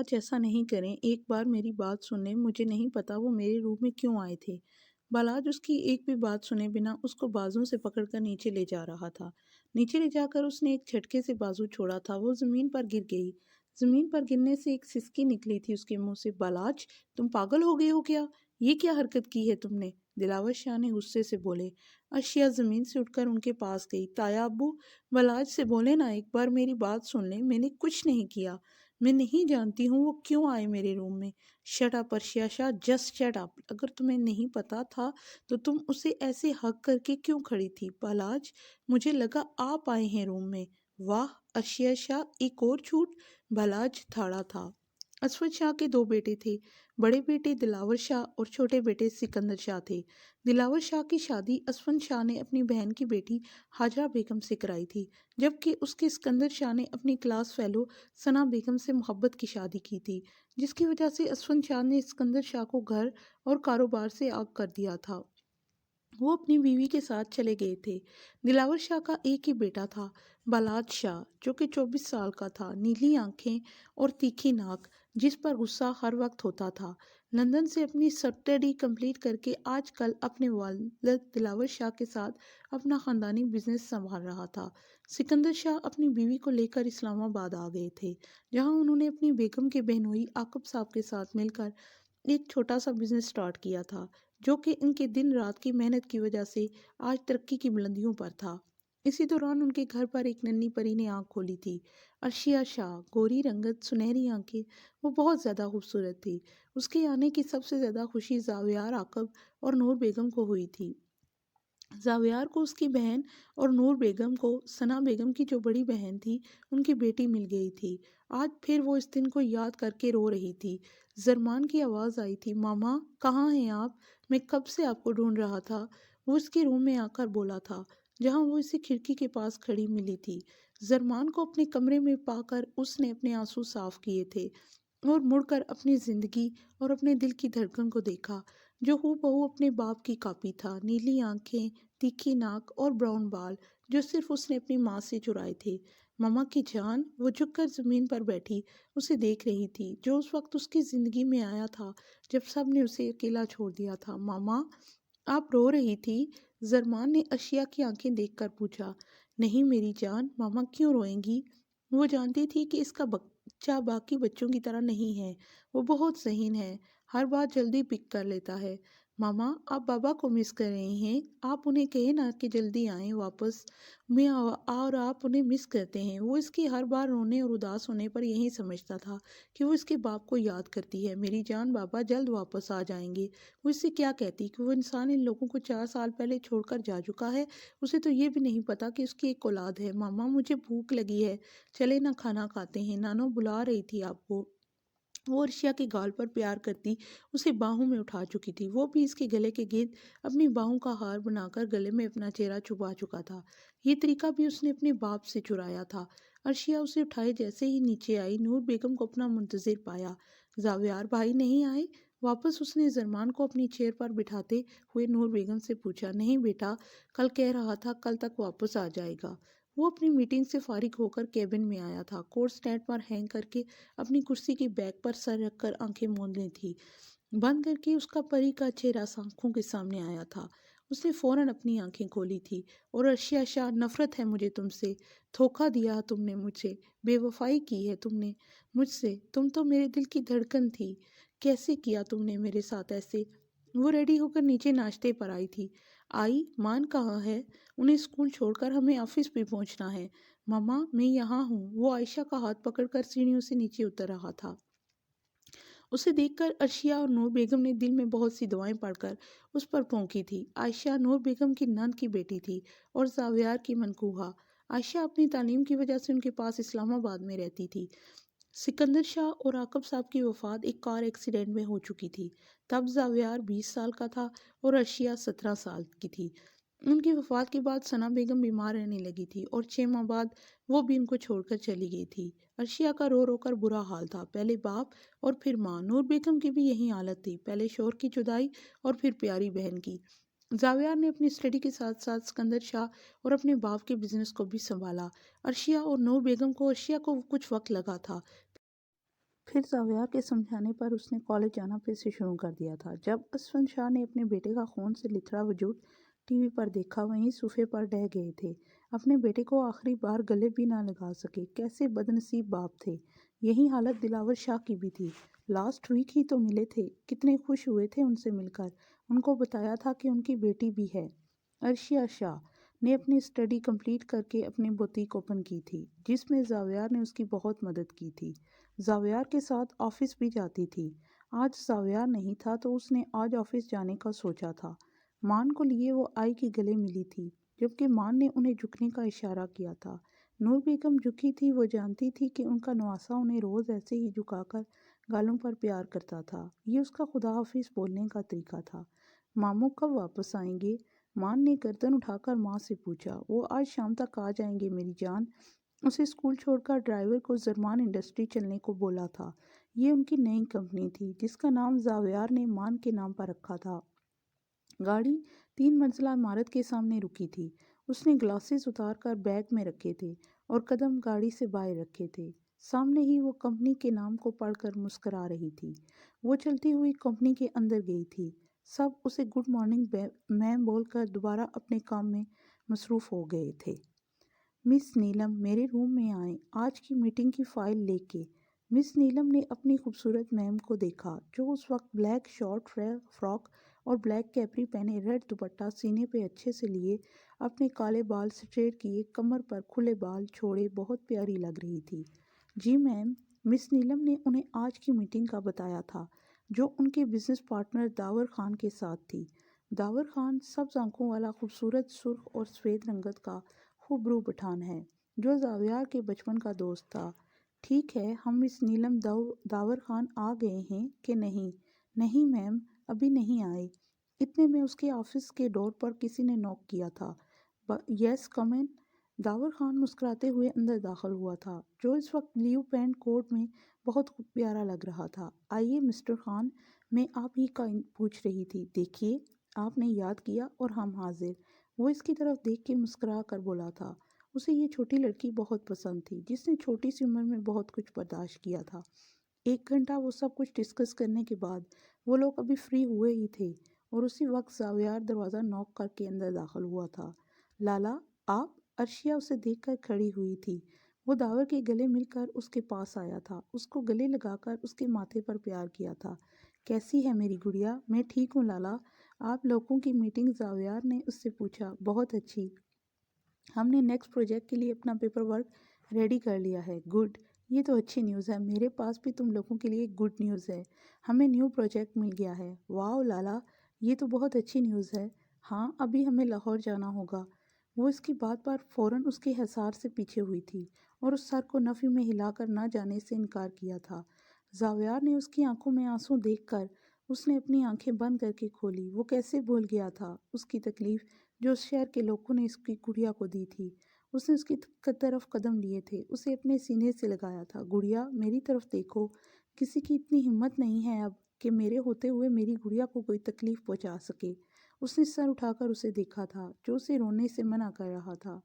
बालाज ऐसा नहीं करें, एक बार मेरी बात सुन लें, मुझे नहीं पता वो मेरे रूम में क्यों आए थे। बालाज उसकी एक भी बात सुने बिना उसको बाजू से पकड़कर नीचे ले जा रहा था। नीचे ले जाकर उसने एक झटके से बाजू छोड़ा था, वो जमीन पर गिर गई। जमीन पर गिरने से एक सिसकी निकली थी उसके मुंह से। बालाज, तुम पागल हो गए हो क्या? ये क्या हरकत की है तुमने? दिलावर शाह ने गुस्से से बोले। अर्शिया जमीन से उठकर उनके पास गई। ताया अब्बू, बालाज से बोले ना, एक बार मेरी बात सुन ले, मैंने कुछ नहीं किया। मैं नहीं जानती हूँ वो क्यों आए मेरे रूम में। Shut up Arshia Shah, just shut up. अगर तुम्हें नहीं पता था तो तुम उसे ऐसे हक करके क्यों खड़ी थी? बालाज, मुझे लगा आप आए हैं रूम में। वाह अर्शिया शाह, एक और झूठ। बालाज ठाड़ा था। असफद शाह के दो बेटे थे। बड़े बेटे दिलावर शाह और छोटे बेटे सिकंदर शाह थे। दिलावर शाह की शादी असफद शाह ने अपनी बहन की बेटी हाजरा बेगम से कराई थी, जबकि उसके सिकंदर शाह ने अपनी क्लास फेलो सना बेगम से मोहब्बत की शादी की थी, जिसकी वजह से असफद शाह ने सिकंदर शाह को घर और कारोबार से आग कर दिया था। वो अपनी बीवी के साथ चले गए थे। दिलावर शाह का एक ही बेटा था, बालाज शाह, जो कि 24 साल का था। नीली आंखें और तीखी नाक, जिस पर गुस्सा हर वक्त होता था। लंदन से अपनी स्टडी कंप्लीट करके आजकल अपने वालिद दिलावर शाह के साथ अपना ख़ानदानी बिजनेस संभाल रहा था। सिकंदर शाह अपनी बीवी को लेकर इस्लामाबाद आ गए थे, जहां उन्होंने अपनी बेगम के बहनोई आकब साहब के साथ मिलकर एक छोटा सा बिजनेस स्टार्ट किया था, जो कि इनके दिन रात की मेहनत की वजह से आज तरक्की की बुलंदियों पर था। इसी दौरान उनके घर पर एक नन्ही परी ने आंख खोली थी। अर्शिया शाह, गोरी रंगत, सुनहरी आंखें, वो बहुत ज़्यादा खूबसूरत थी। उसके आने की सबसे ज़्यादा खुशी जावियार आकब और नूर बेगम को हुई थी। जावियार को उसकी बहन और नूर बेगम को सना बेगम की जो बड़ी बहन थी, उनकी बेटी मिल गई थी। आज फिर वो इस दिन को याद करके रो रही थी। जरमान की आवाज़ आई थी, मामा कहाँ हैं आप? मैं कब से आपको ढूंढ रहा था। वो उसके रूम में आकर बोला था, जहाँ वो इसी खिड़की के पास खड़ी मिली थी। जरमान को अपने कमरे में पाकर उसने अपने आंसू साफ किए थे और मुड़कर अपनी जिंदगी और अपने दिल की धड़कन को देखा, जो हूबहू अपने बाप की कॉपी था। नीली आंखें, तीखी नाक और ब्राउन बाल, जो सिर्फ उसने अपनी माँ से चुराए थे। ममा की जान, वो झुककर जमीन पर बैठी उसे देख रही थी, जो उस वक्त उसकी जिंदगी में आया था जब सब ने उसे अकेला छोड़ दिया था। मामा, आप रो रही थी? जरमान ने अशिया की आंखें देखकर पूछा। नहीं मेरी जान, मामा क्यों रोएंगी? वो जानती थी कि इसका बच्चा बाकी बच्चों की तरह नहीं है। वो बहुत ज़हीन है, हर बात जल्दी पिक कर लेता है। मामा, आप बाबा को मिस कर रहे हैं, आप उन्हें कहे ना कि जल्दी आएं वापस। और आप उन्हें मिस करते हैं। वो इसकी हर बार रोने और उदास होने पर यही समझता था कि वो इसके बाप को याद करती है। मेरी जान, बाबा जल्द वापस आ जाएंगे। वो इससे क्या कहती कि वो इंसान इन लोगों को 4 साल पहले छोड़कर जा चुका है। उसे तो ये भी नहीं पता कि उसकी एक औलाद है। मामा, मुझे भूख लगी है, चले ना खाना खाते हैं, नानो बुला रही थी आपको। वो अर्शिया के गाल पर प्यार करती उसे बाहों में उठा चुकी थी। वो भी इसके गले के गिर्द अपनी बाहों का हार बनाकर गले में अपना चेहरा छुपा चुका था। ये तरीका भी उसने अपने बाप से चुराया था। अर्शिया उसे उठाए जैसे ही नीचे आई, नूर बेगम को अपना मुंतजिर पाया। जावियार भाई नहीं आए? वापस उसने जरमान को अपनी चेयर पर बिठाते हुए नूर बेगम से पूछा। नहीं बेटा, कल कह रहा था कल तक वापस आ जाएगा। वो अपनी मीटिंग से फारिग होकर केबिन में आया था। कोट स्टैंड पर हैंग करके अपनी कुर्सी की बैक पर सर रखकर आंखें मूंदनी थी बंद करके उसका परी का चेहरा आंखों के सामने आया था। उसने फौरन अपनी आंखें खोली थी। और अर्शिया शाह, नफरत है मुझे तुमसे। धोखा दिया तुमने मुझे, बेवफाई की है तुमने मुझसे। तुम तो मेरे दिल की धड़कन थी। कैसे किया तुमने मेरे साथ ऐसे? वो रेडी होकर नीचे नाश्ते पर आई थी। आई, मान कहाँ है? उन्हें स्कूल छोड़कर हमें ऑफिस भी पहुंचना है। मम्मा, मैं यहाँ हूँ। वो आयशा का हाथ पकड़कर सीढ़ियों से नीचे उतर रहा था। उसे देखकर अर्शिया और नूर बेगम ने दिल में बहुत सी दुआएं पढ़कर उस पर फूंकी थी। आयशा नूर बेगम की नंद की बेटी थी और जावियार की मनकूहा। आयशा अपनी तालीम की वजह से उनके पास इस्लामाबाद में रहती थी। सिकंदर शाह और आकब साहब की वफात एक कार एक्सीडेंट में हो चुकी थी। तब जावियार 20 साल का था और अर्शिया 17 साल की थी। उनकी वफात के बाद सना बेगम बीमार रहने लगी थी और 6 माह बाद वो भी उनको छोड़कर चली गई थी। अर्शिया का रो रो कर बुरा हाल था, पहले बाप और फिर माँ। नूर बेगम की भी यही हालत थी, पहले शोहर की जुदाई और फिर प्यारी बहन की। जावियार ने अपनी स्टडी के साथ साथ सिकंदर शाह और अपने बाप के बिजनेस को भी संभाला। अर्शिया और नूर बेगम को अर्शिया को कुछ वक्त लगा था। پھر زاویار کے سمجھانے پر اس نے کالج جانا پھر سے شروع کر دیا تھا۔ جب اسفند شاہ نے اپنے بیٹے کا خون سے لتھڑا وجود ٹی وی پر دیکھا، وہیں صوفے پر ڈہ گئے تھے۔ اپنے بیٹے کو آخری بار گلے بھی نہ لگا سکے۔ کیسے بدنصیب باپ تھے۔ یہی حالت دلاور شاہ کی بھی تھی۔ لاسٹ ویک ہی تو ملے تھے، کتنے خوش ہوئے تھے ان سے مل کر۔ ان کو بتایا تھا کہ ان کی بیٹی بھی ہے۔ عرشیہ شاہ نے اپنی اسٹڈی کمپلیٹ کر کے اپنی بوتیک اوپن کی تھی، جس میں زاویار نے اس کی بہت مدد کی تھی۔ زاویار کے ساتھ آفس بھی جاتی تھی۔ آج زاویار نہیں تھا تو اس نے آج آفس جانے کا سوچا تھا۔ مان کو لیے وہ آئی کی گلے ملی تھی، جبکہ مان نے انہیں جھکنے کا اشارہ کیا تھا۔ نور بیگم جھکی تھی۔ وہ جانتی تھی کہ ان کا نواسہ انہیں روز ایسے ہی جھکا کر گالوں پر پیار کرتا تھا۔ یہ اس کا خدا حافظ بولنے کا طریقہ تھا۔ ماموں کب واپس آئیں گے؟ مان نے گردن اٹھا کر ماں سے پوچھا۔ وہ آج شام تک آ جائیں گے میری جان۔ اسے اسکول چھوڑ کر ڈرائیور کو زرمان انڈسٹری چلنے کو بولا تھا۔ یہ ان کی نئی کمپنی تھی، جس کا نام زاویار نے مان کے نام پر رکھا تھا۔ گاڑی 3 منزلہ عمارت کے سامنے رکی تھی۔ اس نے گلاسز اتار کر بیگ میں رکھے تھے اور قدم گاڑی سے باہر رکھے تھے۔ سامنے ہی وہ کمپنی کے نام کو پڑھ کر مسکرا رہی تھی۔ وہ چلتی ہوئی کمپنی کے اندر گئی تھی۔ سب اسے گڈ مارننگ میم بول کر دوبارہ اپنے کام میں مصروف ہو گئے تھے۔ مس نیلم میرے روم میں آئیں، آج کی میٹنگ کی فائل لے کے۔ مس نیلم نے اپنی خوبصورت میم کو دیکھا، جو اس وقت بلیک شارٹ فراک اور بلیک کیپری پہنے، ریڈ دوپٹہ سینے پہ اچھے سے لیے، اپنے کالے بال سٹریٹ کیے، کمر پر کھلے بال چھوڑے بہت پیاری لگ رہی تھی۔ جی میم۔ مس نیلم نے انہیں آج کی میٹنگ کا بتایا تھا، جو ان کے بزنس پارٹنر داور خان کے ساتھ تھی۔ داور خان سبز آنکھوں والا خوبصورت سرخ اور سفید رنگت کا خوبرو پٹھان ہے، جو زاویار کے بچپن کا دوست تھا۔ ٹھیک ہے، ہم مس نیلم داور خان آ گئے ہیں کہ نہیں؟ نہیں میم، ابھی نہیں آئے۔ اتنے میں اس کے آفس کے ڈور پر کسی نے نوک کیا تھا۔ یس کم ان۔ داور خان مسکراتے ہوئے اندر داخل ہوا تھا، جو اس وقت بلیو پینٹ کوٹ میں بہت پیارا لگ رہا تھا۔ آئیے مسٹر خان، میں آپ ہی کا پوچھ رہی تھی۔ دیکھیے، آپ نے یاد کیا اور ہم حاضر۔ وہ اس کی طرف دیکھ کے مسکرا کر بولا تھا۔ اسے یہ چھوٹی لڑکی بہت پسند تھی، جس نے چھوٹی سی عمر میں بہت کچھ برداشت کیا تھا۔ 1 گھنٹہ وہ سب کچھ ڈسکس کرنے کے بعد وہ لوگ ابھی فری ہوئے ہی تھے، اور اسی وقت زاویار دروازہ نوک کر کے اندر داخل ہوا تھا۔ لالا، آپ؟ عرشیہ اسے دیکھ کر کھڑی ہوئی تھی۔ وہ داور کے گلے مل کر اس کے پاس آیا تھا، اس کو گلے لگا کر اس کے ماتھے پر پیار کیا تھا۔ کیسی ہے میری گڑیا؟ میں ٹھیک ہوں لالا۔ آپ لوگوں کی میٹنگ؟ زاویار نے اس سے پوچھا۔ بہت اچھی۔ ہم نے نیکسٹ پروجیکٹ کے لیے اپنا پیپر ورک ریڈی کر لیا ہے۔ گڈ، یہ تو اچھی نیوز ہے۔ میرے پاس بھی تم لوگوں کے لیے گڈ نیوز ہے، ہمیں نیو پروجیکٹ مل گیا ہے۔ واو لالا، یہ تو بہت اچھی نیوز ہے۔ ہاں، ابھی ہمیں لاہور جانا ہوگا۔ وہ اس کی بات پر فوراً اس کے حصار سے پیچھے ہوئی تھی اور اس سر کو نفی میں ہلا کر نہ جانے سے انکار کیا تھا۔ زاویار نے اس کی آنکھوں میں آنسو دیکھ کر اس نے اپنی آنکھیں بند کر کے کھولی۔ وہ کیسے بھول گیا تھا اس کی تکلیف جو اس شہر کے لوگوں نے اس کی گڑیا کو دی تھی۔ اس نے اس کی طرف قدم لیے تھے، اسے اپنے سینے سے لگایا تھا۔ گڑیا، میری طرف دیکھو۔ کسی کی اتنی ہمت نہیں ہے اب کہ میرے ہوتے ہوئے میری گڑیا کو کوئی تکلیف پہنچا سکے۔ اس نے سر اٹھا کر اسے دیکھا تھا، جو اسے رونے سے منع کر رہا تھا۔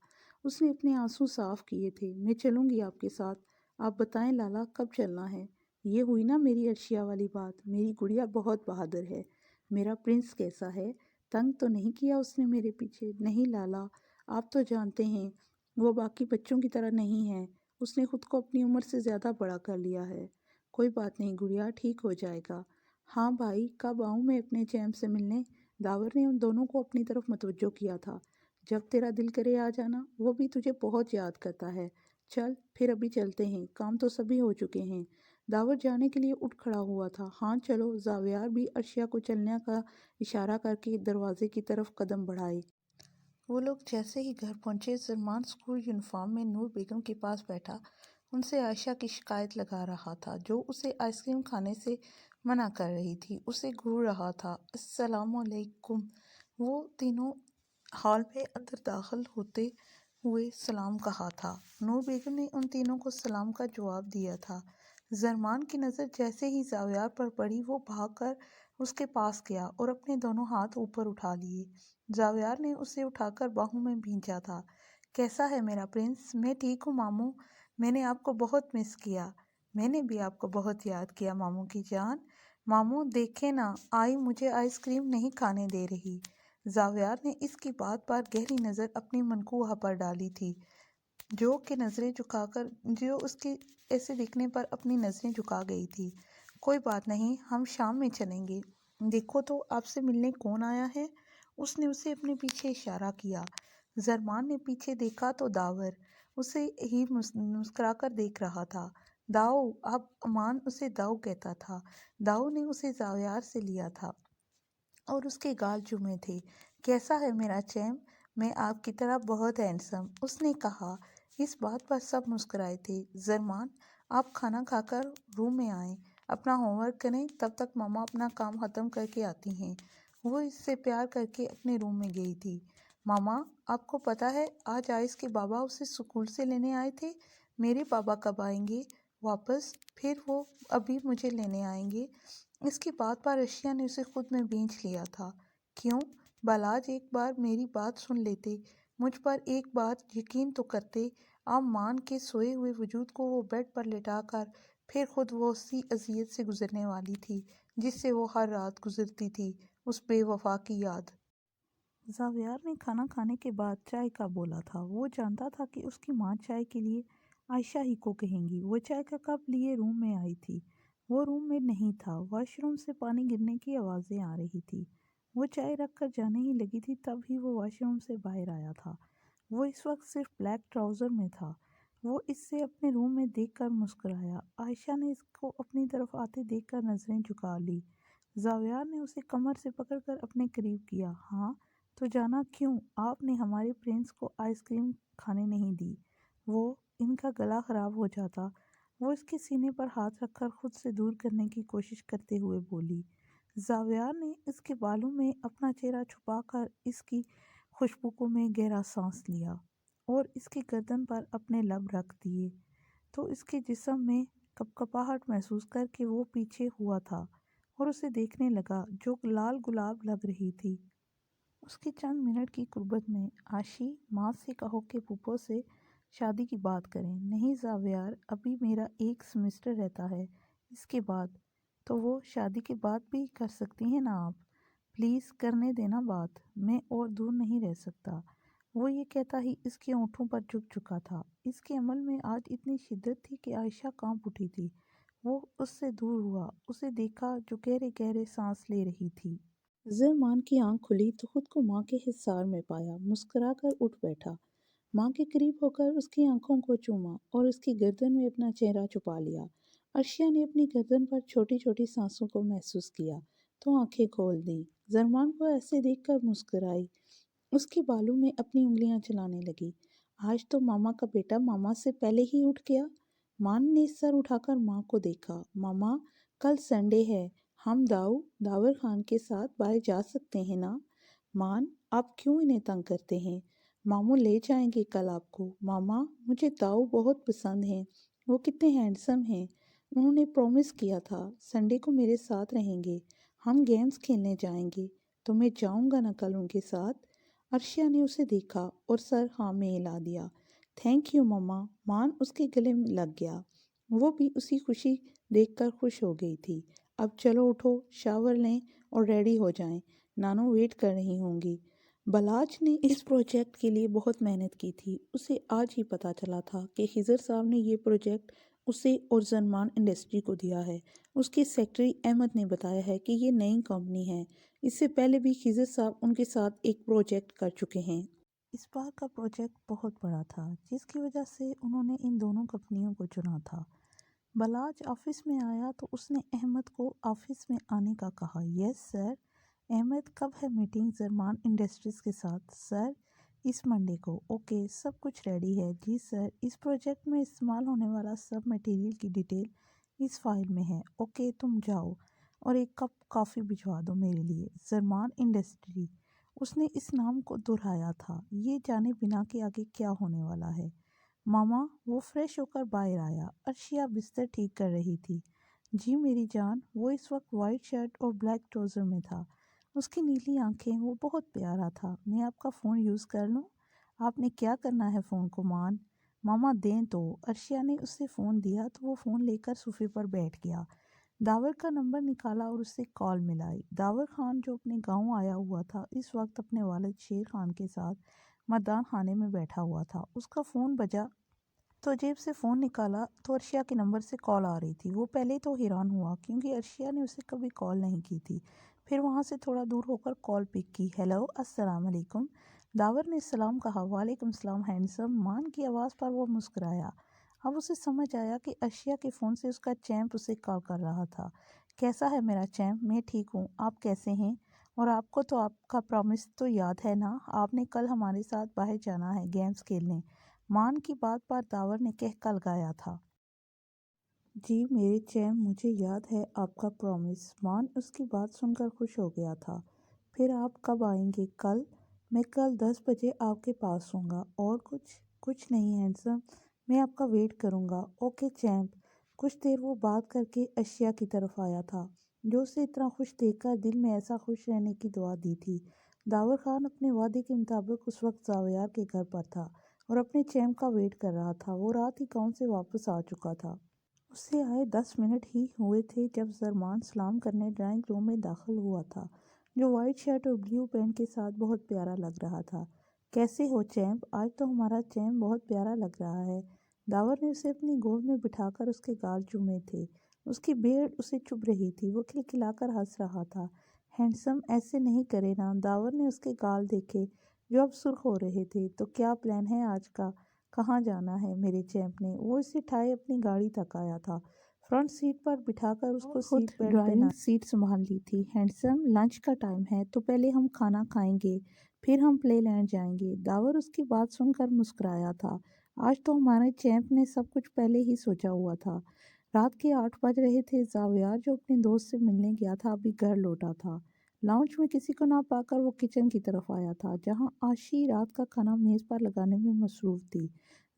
اس نے اپنے آنسو صاف کیے تھے۔ میں چلوں گی آپ کے ساتھ۔ آپ بتائیں لالا، کب چلنا ہے؟ یہ ہوئی نا میری عرشیہ والی بات۔ میری گڑیا بہت بہادر ہے۔ میرا پرنس کیسا ہے؟ تنگ تو نہیں کیا اس نے میرے پیچھے؟ نہیں لالا، آپ تو جانتے ہیں وہ باقی بچوں کی طرح نہیں ہے۔ اس نے خود کو اپنی عمر سے زیادہ بڑا کر لیا ہے۔ کوئی بات نہیں گڑیا، ٹھیک ہو جائے گا۔ ہاں بھائی، کب آؤں میں اپنے چیمپ سے ملنے؟ داور نے ان دونوں کو اپنی طرف متوجہ کیا تھا۔ جب تیرا دل کرے آ جانا، وہ بھی تجھے بہت یاد کرتا ہے۔ چل پھر ابھی چلتے ہیں، کام تو سبھی ہو چکے ہیں۔ داور جانے کے لیے اٹھ کھڑا ہوا تھا۔ ہاں چلو۔ زاویار بھی عرشیہ کو چلنے کا اشارہ کر کے دروازے کی طرف قدم بڑھائے۔ وہ لوگ جیسے ہی گھر پہنچے، زرمان اسکول یونیفارم میں نور بیگم کے پاس بیٹھا ان سے عائشہ کی شکایت لگا رہا تھا، جو اسے آئس کریم کھانے سے منع کر رہی تھی۔ اسے گھور رہا تھا۔ السلام علیکم۔ وہ تینوں ہال میں اندر داخل ہوتے ہوئے سلام کہا تھا۔ نور بیگم نے ان تینوں کو سلام کا جواب دیا تھا۔ زرمان کی نظر جیسے ہی زاویار پر پڑی، وہ بھاگ کر اس کے پاس گیا اور اپنے دونوں ہاتھ اوپر اٹھا لیے۔ زاویار نے اسے اٹھا کر باہوں میں بھینچا تھا۔ کیسا ہے میرا پرنس؟ میں ٹھیک ہوں ماموں، میں نے آپ کو بہت مس کیا۔ میں نے بھی آپ کو بہت یاد کیا ماموں کی جان۔ ماموں دیکھے نا، آئی مجھے آئس کریم نہیں کھانے دے رہی۔ زاویار نے اس کی بات پر گہری نظر اپنی منقوہ پر ڈالی تھی، جو اس کے ایسے دیکھنے پر اپنی نظریں جھکا گئی تھی۔ کوئی بات نہیں، ہم شام میں چلیں گے۔ دیکھو تو آپ سے ملنے کون آیا ہے؟ اس نے اسے اپنے پیچھے اشارہ کیا۔ زرمان نے پیچھے دیکھا تو داور اسے ہی مسکرا کر دیکھ رہا تھا۔ داؤ، اب امان اسے داؤ کہتا تھا۔ داؤ نے اسے زاویار سے لیا تھا اور اس کے گال چومے تھے۔ کیسا ہے میرا چیمپ؟ میں آپ کی طرح بہت ہینڈسم، اس نے کہا۔ اس بات پر سب مسکرائے تھے۔ زرمان، آپ کھانا کھا کر روم میں آئیں، اپنا ہوم ورک کریں، تب تک ماما اپنا کام ختم کر کے آتی ہیں۔ وہ اس سے پیار کر کے اپنے روم میں گئی تھی۔ ماما، آپ کو پتہ ہے آج آئس کے بابا اسے اسکول سے لینے آئے تھے۔ میرے بابا کب آئیں گے واپس؟ پھر وہ ابھی مجھے لینے آئیں گے۔ اس کی بات پر ارشیا نے اسے خود میں بھینچ لیا تھا۔ کیوں؟ بالاج ایک بار میری بات سن لیتے، مجھ پر ایک بار یقین تو کرتے۔ اب مان کے سوئے ہوئے وجود کو وہ بیڈ پر لٹا کر پھر خود وہ اسی اذیت سے گزرنے والی تھی جس سے وہ ہر رات گزرتی تھی، اس بے وفا کی یاد۔ زاویار نے کھانا کھانے کے بعد چائے کا بولا تھا۔ وہ جانتا تھا کہ اس کی ماں چائے کے لیے عائشہ ہی کو کہیں گی۔ وہ چائے کا کپ لیے روم میں آئی تھی۔ وہ روم میں نہیں تھا۔ واش روم سے پانی گرنے کی آوازیں آ رہی تھی۔ وہ چائے رکھ کر جانے ہی لگی تھی، تب ہی وہ واش روم سے باہر آیا تھا۔ وہ اس وقت صرف بلیک ٹراؤزر میں تھا۔ وہ اس سے اپنے روم میں دیکھ کر مسکرایا۔ عائشہ نے اس کو اپنی طرف آتے دیکھ کر نظریں جھکا لی۔ زاویار نے اسے کمر سے پکڑ کر اپنے قریب کیا۔ ہاں تو جانا کیوں؟ آپ نے ہمارے پرنس کو آئس کریم کھانے نہیں دی۔ وہ ان کا گلا خراب ہو جاتا۔ وہ اس کے سینے پر ہاتھ رکھ کر خود سے دور کرنے کی کوشش کرتے ہوئے بولی۔ زاویار نے اس کے بالوں میں اپنا چہرہ چھپا کر اس کی خوشبو میں گہرا سانس لیا اور اس کی گردن پر اپنے لب رکھ دیے تو اس کے جسم میں کپکپاہٹ محسوس کر کے وہ پیچھے ہوا تھا اور اسے دیکھنے لگا جو لال گلاب لگ رہی تھی۔ اس کی چند منٹ کی قربت میں آشی، ماں سے کہو کہ پھپھو سے شادی کی بات کریں۔ نہیں زاویار، ابھی میرا ایک سمسٹر رہتا ہے، اس کے بعد تو وہ شادی کے بعد بھی کر سکتی ہیں نا آپ؟ پلیز کرنے دینا بات، میں اور دور نہیں رہ سکتا۔ وہ یہ کہتا ہی اس کے ہونٹوں پر جھک چکا تھا۔ اس کے عمل میں آج اتنی شدت تھی کہ عائشہ کانپ اٹھی تھی۔ وہ اس سے دور ہوا، اسے دیکھا جو گہرے گہرے سانس لے رہی تھی۔ زرمان کی آنکھ کھلی تو خود کو ماں کے حصار میں پایا۔ مسکرا کر اٹھ بیٹھا، ماں کے قریب ہو کر اس کی آنکھوں کو چوما اور اس کی گردن میں اپنا چہرہ چھپا لیا۔ ارشیا نے اپنی گردن پر چھوٹی چھوٹی سانسوں کو محسوس کیا تو آنکھیں کھول دیں۔ زرمان کو ایسے دیکھ کر مسکرائی، اس کے بالوں میں اپنی انگلیاں چلانے لگی۔ آج تو ماما کا بیٹا ماما سے پہلے ہی اٹھ گیا۔ مان نے سر اٹھا کر ماں کو دیکھا۔ ماما، کل سنڈے ہے، ہم داور خان کے ساتھ باہر جا سکتے ہیں نا؟ مان، آپ کیوں انہیں تنگ کرتے ہیں؟ ماموں لے جائیں گے کل آپ کو۔ ماما، مجھے داؤ بہت پسند ہیں، وہ کتنے ہینڈسم ہیں۔ انہوں نے پرومس کیا تھا سنڈے کو میرے ساتھ رہیں گے، ہم گیمز کھیلنے جائیں گے، تو میں جاؤں گا نا کل ان کے ساتھ؟ ارشیا نے اسے دیکھا اور سر ہاں میں ہلا دیا۔ تھینک یو ماما۔ مان اس کے گلے میں لگ گیا۔ وہ بھی اسی خوشی دیکھ کر خوش ہو گئی تھی۔ اب چلو اٹھو، شاور لیں اور ریڈی ہو جائیں، نانو ویٹ کر رہی ہوں گی۔ بالاج نے اس پروجیکٹ کے لیے بہت محنت کی تھی۔ اسے آج ہی پتہ چلا تھا کہ خضر صاحب نے یہ پروجیکٹ اسے اور زرمان انڈسٹری کو دیا ہے۔ اس کے سیکرٹری احمد نے بتایا ہے کہ یہ نئی کمپنی ہے، اس سے پہلے بھی خضر صاحب ان کے ساتھ ایک پروجیکٹ کر چکے ہیں۔ اس بار کا پروجیکٹ بہت بڑا تھا، جس کی وجہ سے انہوں نے ان دونوں کمپنیوں کو چنا تھا۔ بالاج آفس میں آیا تو اس نے احمد کو آفس میں آنے کا کہا۔ یس سر۔ احمد، کب ہے میٹنگ زرمان انڈسٹریز کے ساتھ؟ سر، اس منڈے کو۔ اوکے، سب کچھ ریڈی ہے۔ جی سر، اس پروجیکٹ میں استعمال ہونے والا سب مٹیریل کی ڈیٹیل اس فائل میں ہے۔ اوکے، تم جاؤ اور ایک کپ کافی بھجوا دو میرے لیے۔ زرمان انڈسٹری، اس نے اس نام کو دہرایا تھا، یہ جانے بنا کہ آگے کیا ہونے والا ہے۔ ماما، وہ فریش ہو کر باہر آیا۔ ارشیا بستر ٹھیک کر رہی تھی۔ جی میری جان۔ وہ اس وقت وائٹ شرٹ اور بلیک ٹراؤزر میں تھا۔ اس کی نیلی آنکھیں، وہ بہت پیارا تھا۔ میں آپ کا فون یوز کر لوں؟ آپ نے کیا کرنا ہے فون کو مان؟ मामा दें तो। अर्शिया ने उससे फ़ोन दिया तो वो फ़ोन लेकर सोफे पर बैठ गया। दावर का नंबर निकाला और उससे कॉल मिलाई। दावर खान जो अपने गांव आया हुआ था इस वक्त अपने वालिद शेर खान के साथ मर्दान खाने में बैठा हुआ था। उसका फ़ोन बजा तो जेब से फ़ोन निकाला तो अर्शिया के नंबर से कॉल आ रही थी। वो पहले तो हैरान हुआ क्योंकि अर्शिया ने उसे कभी कॉल नहीं की थी। फिर वहाँ से थोड़ा दूर होकर कॉल पिक की। हेलो, अस्सलाम वालेकुम। दावर ने सलाम कहा। वालेकुम सलाम हैंडसम। मान की आवाज़ पर वो मुस्कुराया। अब उसे समझ आया कि अर्शिया के फ़ोन से उसका चैम्प उसे कॉल कर रहा था। कैसा है मेरा चैम्प? मैं ठीक हूँ, आप कैसे हैं? और आपको तो आपका प्रॉमिस तो याद है ना, आपने कल हमारे साथ बाहर जाना है गेम्स खेलने। मान की बात पर दावर ने कहका लगाया था। जी मेरे चैम, मुझे याद है आपका प्रॉमिस। मान उसकी बात सुनकर खुश हो गया था। फिर आप कब आएंगे? कल? मैं कल 10 बजे आपके पास हूँगा। और कुछ नहीं हैंडसम, मैं आपका वेट करूँगा। Okay champ. कुछ देर वो बात करके अशिया की तरफ आया था, जो उसे इतना खुश देखकर दिल में ऐसा खुश रहने की दुआ दी थी। दावर खान अपने वादे के मुताबिक उस वक्त जावियार के घर पर था और अपने चैम्प का वेट कर रहा था। वो रात ही गाँव से वापस आ चुका था। उसे आए 10 मिनट ही हुए थे जब जरमान सलाम करने ड्राइंग रूम में दाखिल हुआ था, जो वाइट शर्ट और ब्लू पैंट के साथ बहुत प्यारा लग रहा था। कैसे हो चैम्प? आज तो हमारा चैम्प बहुत प्यारा लग रहा है। दावर ने उसे अपनी गोद में बिठाकर उसके गाल चूमे थे। उसकी बेड़ उसे चुभ रही थी। वो खिलखिलाकर हंस रहा था। हैंडसम, ऐसे नहीं करे ना। दावर ने उसके गाल देखे जो अब सुर्ख हो रहे थे। तो क्या प्लान है आज का? कहाँ जाना है मेरे चैंप ने? वो इसे ठाए अपनी गाड़ी तक आया था। फ्रंट सीट पर बिठाकर उसको सीट बेल्ट ड्राइविंग सीट संभाल ली थी। हैंडसम, लंच का टाइम है तो पहले हम खाना खाएंगे, फिर हम प्ले लैंड जाएंगे। दावर उसकी बात सुनकर मुस्कुराया था। आज तो हमारे चैंप ने सब कुछ पहले ही सोचा हुआ था। रात के 8 बज रहे थे। जावियार जो अपने दोस्त से मिलने गया था अभी घर लौटा था। लाउंज में किसी को ना पाकर वो किचन की तरफ आया था, जहां आशी रात का खाना मेज पर लगाने में मसरूफ थी।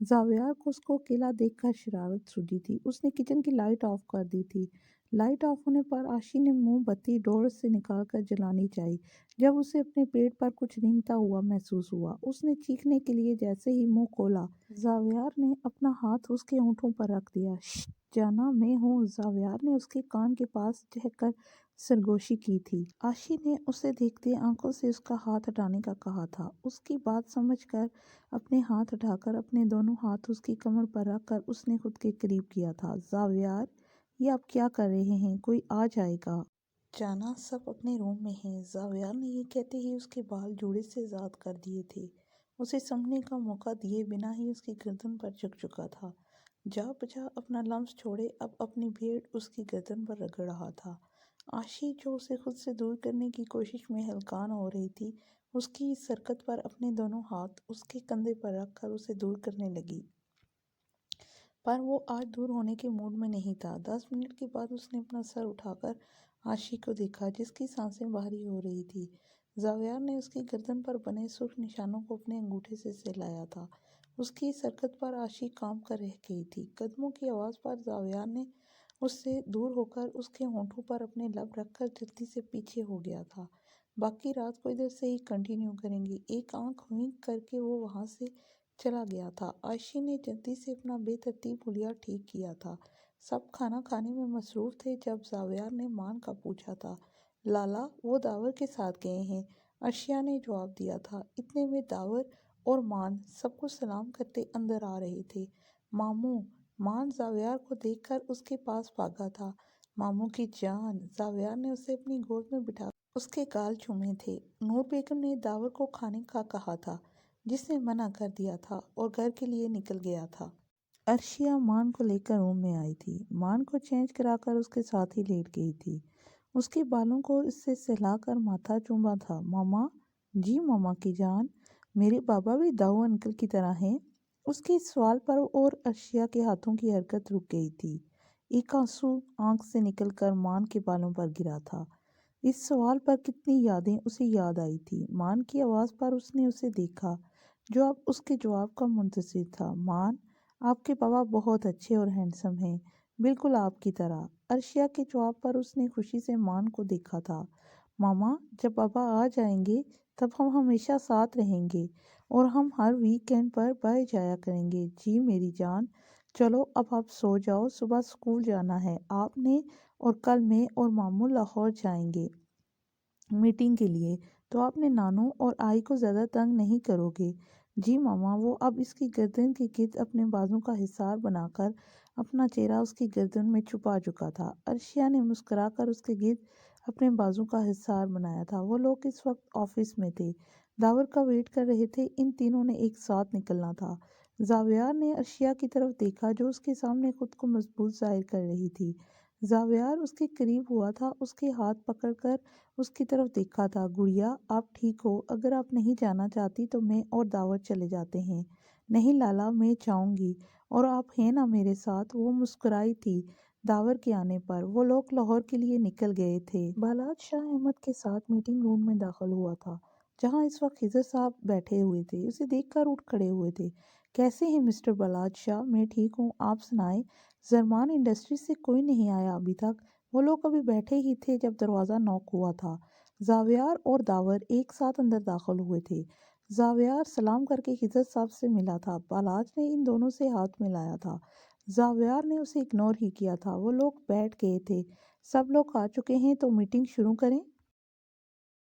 जावियार को उसको अकेला देखकर शरारत सूझी थी। उसने किचन की लाइट ऑफ कर दी थी। लाइट ऑफ होने पर आशी ने मोमबत्ती डोर से निकालकर जलानी चाहिए। जब उसे अपने पेट पर कुछ रेंगता हुआ महसूस हुआ, उसने चीखने के लिए जैसे ही मुंह खोला, जावियार ने अपना हाथ उसके होंठों पर रख दिया। जाना, मैं हूँ। जावियार ने उसके कान के पास झुककर सरगोशी की थी। आशी ने उसे देखते आंखों से उसका हाथ हटाने का कहा था। उसकी बात समझकर अपने हाथ उठाकर अपने दोनों हाथ उसकी कमर पर रखकर उसने खुद के करीब किया था। जावियार, ये आप क्या कर रहे हैं? कोई आ जाएगा। जाना, सब अपने रूम में हैं। जावियार ने ये कहते ही उसके बाल जूड़े से आजाद कर दिए थे। उसे समझने का मौका दिए बिना ही उसकी गर्दन पर झुक चुका था। जा बजा अपना लम्स छोड़े, अब अपनी भीड़ उसकी गर्दन पर रगड़ रहा था। आशी, जो उसे खुद से दूर करने की कोशिश में हलकान हो रही थी, उसकी इस हरकत पर अपने दोनों हाथ उसके कंधे पर रखकर उसे दूर करने लगी। पर वो आज दूर होने के मूड में नहीं था। 10 मिनट के बाद उसने अपना सर उठाकर आशी को देखा, जिसकी सांसें भारी हो रही थी। जावियार ने उसकी गर्दन पर बने सुर्ख निशानों को अपने अंगूठे से सहलाया था। उसकी इस हरकत पर आशी कांप कर रह गई थी। कदमों की आवाज़ पर जावियार ने उससे दूर होकर उसके होंठों पर अपने लब रखकर जल्दी से पीछे हो गया था। बाकी रात को इधर से ही कंटिन्यू करेंगी। एक आंख विंक करके वो वहाँ से चला गया था। आशी ने जल्दी से अपना बेतरतीब हुलिया ठीक किया था। सब खाना खाने में मसरूफ थे जब जावियार ने मान का पूछा था। लाला, वो दावर के साथ गए हैं, अर्शिया ने जवाब दिया था। इतने में दावर और मान सबको सलाम करते अंदर आ रहे थे। मामू। मान जावियार को देखकर उसके पास भागा था। मामू की जान। जावियार ने उसे अपनी गोद में बिठा उसके गाल चूमे थे। नूर बेगम ने दावर को खाने का कहा था, जिसने मना कर दिया था और घर के लिए निकल गया था। अर्शिया मान को लेकर रूम में आई थी। मान को चेंज कराकर उसके साथ ही लेट गई थी। उसके बालों को इससे सहलाकर माथा चूमा था। मामा। जी मामा की जान। मेरे बाबा भी दाऊ अंकल की तरह हैं? उसके इस सवाल पर और अर्शिया के हाथों की हरकत रुक गई थी। एक आंसू आंख से निकलकर मान के बालों पर गिरा था। इस सवाल पर कितनी यादें उसे याद आई थी। मान की आवाज़ पर उसने उसे देखा, जो अब उसके जवाब का मुंतज़िर था। मान, आपके पापा बहुत अच्छे और हैंडसम हैं, बिल्कुल आपकी तरह। अर्शिया के जवाब पर उसने खुशी से मान को देखा था। मामा, जब पापा आ जाएंगे तब हम हमेशा साथ रहेंगे और हम हर वीकेंड पर बाहर जाया करेंगे। जी मेरी जान, चलो अब आप सो जाओ, सुबह स्कूल जाना है आपने, और कल मैं और मामू लाहौर जाएंगे मीटिंग के लिए, तो आपने नानू और आई को ज़्यादा तंग नहीं करोगे। जी मामा। वो अब इसकी गर्दन के गिर्द अपने बाजू का हिसार बनाकर अपना चेहरा उसकी गर्दन में छुपा चुका था। अर्शिया ने मुस्कुराकर उसके गिर्द अपने बाजू का हिसार बनाया था। वो लोग इस वक्त ऑफिस में थे, दावर का वेट कर रहे थे। इन तीनों ने एक साथ निकलना था। जावियार ने अर्शिया की तरफ देखा जो उसके सामने खुद को मजबूत जाहिर कर रही थी। जावियार उसके करीब हुआ था, उसके हाथ पकड़कर उसकी तरफ देखा था। गुड़िया, आप ठीक हो? अगर आप नहीं जाना चाहती तो मैं और दावर चले जाते हैं। नहीं लाला, मैं जाऊंगी, और आप हैं ना मेरे साथ? वो मुस्कुराई थी दावर के आने पर। वो लोग लाहौर के लिए निकल गए थे। बालाद शाह अहमद के साथ मीटिंग रूम में दाखिल हुआ था, जहां इस वक्त खिजर साहब बैठे हुए थे। उसे देखकर उठ खड़े हुए थे। कैसे हैं मिस्टर बालाद शाह? मैं ठीक हूँ, आप सुनाएं? जरमान इंडस्ट्रीज से कोई नहीं आया अभी तक। वो लोग अभी बैठे ही थे जब दरवाज़ा नॉक हुआ था। जावियार और दावर एक साथ अंदर दाखिल हुए थे। जावियार सलाम करके खिजर साहब से मिला था। बालाज ने इन दोनों से हाथ मिलाया था। जावियार ने उसे इग्नोर ही किया था। वो लोग बैठ गए थे। सब लोग आ चुके हैं तो मीटिंग शुरू करें?